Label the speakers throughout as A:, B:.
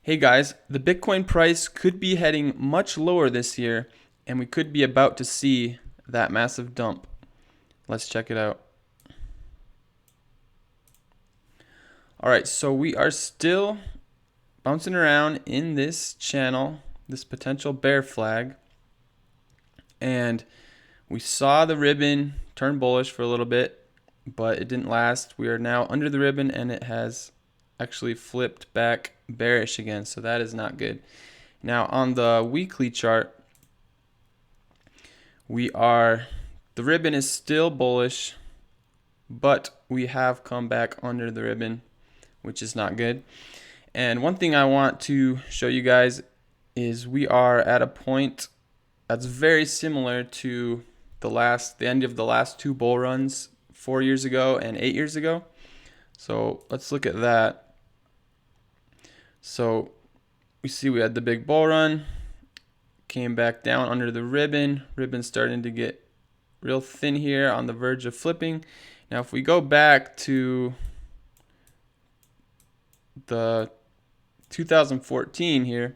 A: Hey guys, the Bitcoin price could be heading much lower this year, and we could be about to see that massive dump. Let's check it out. All right, so we are still bouncing around in this channel, this potential bear flag, and we saw the ribbon turn bullish for a little bit, but it didn't last. We are now under the ribbon, and it has actually flipped back bearish again, so that is not good. Now on the weekly chart, the ribbon is still bullish, but we have come back under the ribbon, which is not good. And one thing I want to show you guys is we are at a point that's very similar to the end of the last two bull runs 4 years ago and 8 years ago. So let's look at that. So we see we had the big bull run, came back down under the ribbon. Ribbon's starting to get real thin here, on the verge of flipping. Now if we go back to the 2014 here,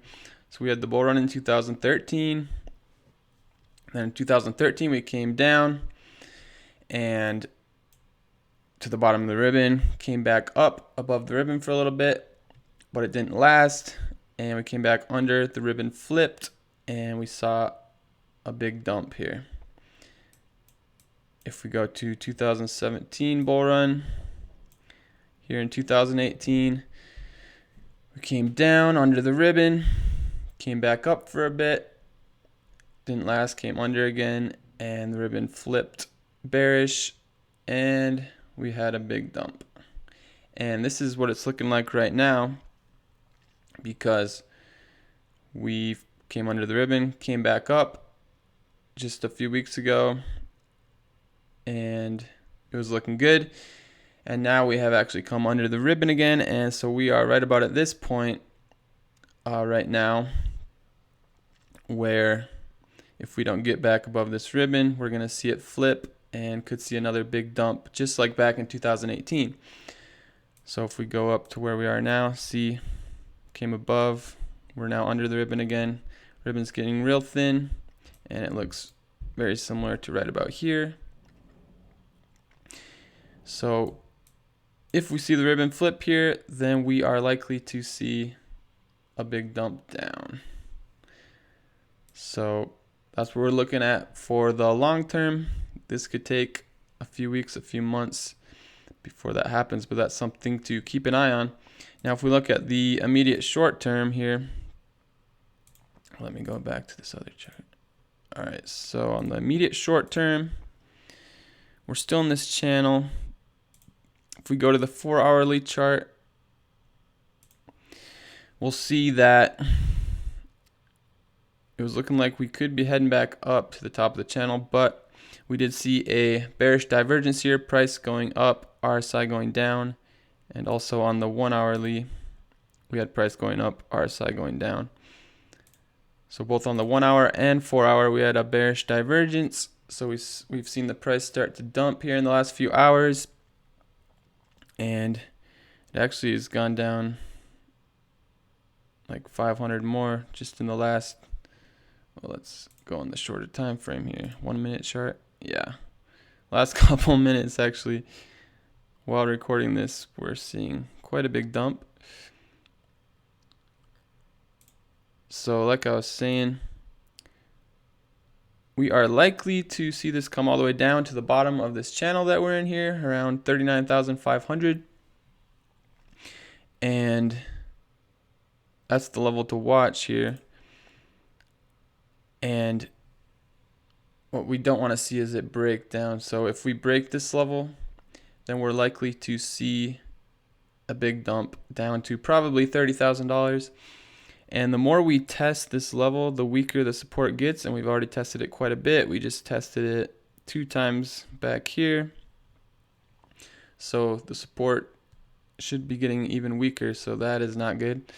A: so we had the bull run in 2013. Then in 2013 we came down and to the bottom of the ribbon, came back up above the ribbon for a little bit, but it didn't last, and we came back under the ribbon, flipped, and we saw a big dump here. If we go to 2017 bull run, here in 2018, we came down under the ribbon, came back up for a bit, didn't last, came under again, and the ribbon flipped bearish, and we had a big dump. And this is what it's looking like right now, because we came under the ribbon, came back up just a few weeks ago, and it was looking good. And now we have actually come under the ribbon again, and so we are right about at this point right now, where if we don't get back above this ribbon, we're going to see it flip and could see another big dump, just like back in 2018. So if we go up to where we are now, see, came above, we're now under the ribbon again. Ribbon's getting real thin, and it looks very similar to right about here. So if we see the ribbon flip here, then we are likely to see a big dump down. So that's what we're looking at for the long term. This could take a few weeks, a few months before that happens, but that's something to keep an eye on. Now, if we look at the immediate short term here, let me go back to this other chart. All right, so on the immediate short term, we're still in this channel. If we go to the 4-hourly chart, we'll see that it was looking like we could be heading back up to the top of the channel, but we did see a bearish divergence here, price going up, RSI going down, and also on the 1-hourly, we had price going up, RSI going down. So both on the 1 hour and 4-hour, we had a bearish divergence. So we've seen the price start to dump here in the last few hours, and it actually has gone down like 500 more just in the last, well, let's go on the shorter time frame here, 1 minute chart. Yeah, last couple minutes actually, while recording this, we're seeing quite a big dump. So like I was saying, we are likely to see this come all the way down to the bottom of this channel that we're in here, around 39,500. And that's the level to watch here. And what we don't want to see is it break down. So if we break this level, then we're likely to see a big dump down to probably $30,000. And the more we test this level, the weaker the support gets, and we've already tested it quite a bit. We just tested it 2 times back here. So the support should be getting even weaker, so that is not good.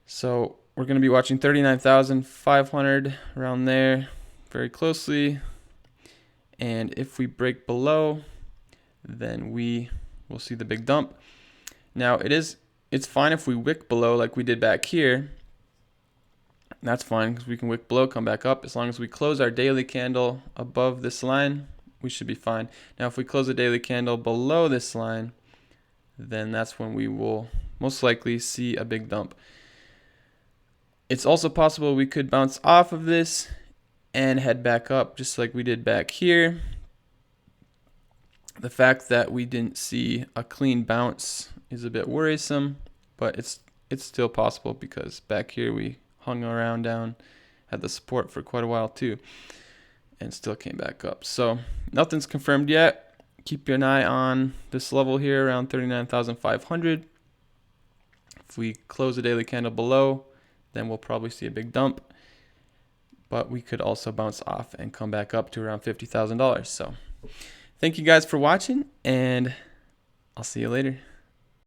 A: So we're going to be watching 39,500 around there very closely. And if we break below, then we will see the big dump. Now, it is it's fine if we wick below like we did back here. That's fine because we can wick below, come back up. As long as we close our daily candle above this line, we should be fine. Now, if we close a daily candle below this line, then that's when we will most likely see a big dump. It's also possible we could bounce off of this and head back up just like we did back here. The fact that we didn't see a clean bounce is a bit worrisome, but it's still possible because back here we hung around down, had the support for quite a while too, and still came back up. So nothing's confirmed yet. Keep an eye on this level here around 39,500. If we close a daily candle below, then we'll probably see a big dump, but we could also bounce off and come back up to around $50,000. So thank you guys for watching, and I'll see you later.